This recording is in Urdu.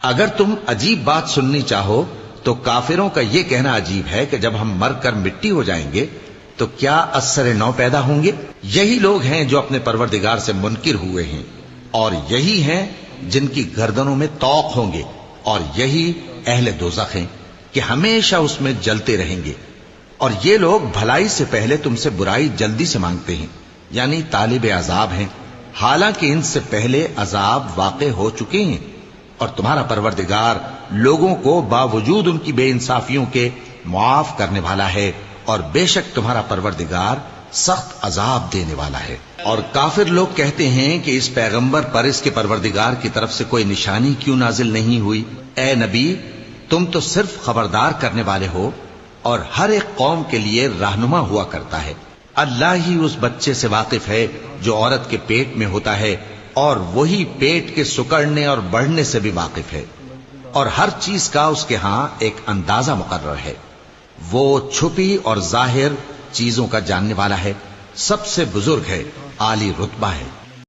اگر تم عجیب بات سننی چاہو تو کافروں کا یہ کہنا عجیب ہے کہ جب ہم مر کر مٹی ہو جائیں گے تو کیا اثر نو پیدا ہوں گے؟ یہی لوگ ہیں جو اپنے پروردگار سے منکر ہوئے ہیں، اور یہی ہیں جن کی گردنوں میں طوق ہوں گے، اور یہی اہل دوزخ ہیں کہ ہمیشہ اس میں جلتے رہیں گے۔ اور یہ لوگ بھلائی سے پہلے تم سے برائی جلدی سے مانگتے ہیں، یعنی طالب عذاب ہیں، حالانکہ ان سے پہلے عذاب واقع ہو چکے ہیں، اور تمہارا پروردگار لوگوں کو باوجود ان کی بے انصافیوں کے معاف کرنے والا ہے، اور بے شک تمہارا پروردگار سخت عذاب دینے والا ہے۔ اور کافر لوگ کہتے ہیں کہ اس پیغمبر پر اس کے پروردگار کی طرف سے کوئی نشانی کیوں نازل نہیں ہوئی؟ اے نبی، تم تو صرف خبردار کرنے والے ہو، اور ہر ایک قوم کے لیے رہنما ہوا کرتا ہے۔ اللہ ہی اس بچے سے واقف ہے جو عورت کے پیٹ میں ہوتا ہے، اور وہی پیٹ کے سکڑنے اور بڑھنے سے بھی واقف ہے، اور ہر چیز کا اس کے ہاں ایک اندازہ مقرر ہے۔ وہ چھپی اور ظاہر چیزوں کا جاننے والا ہے، سب سے بزرگ ہے، عالی رتبہ ہے۔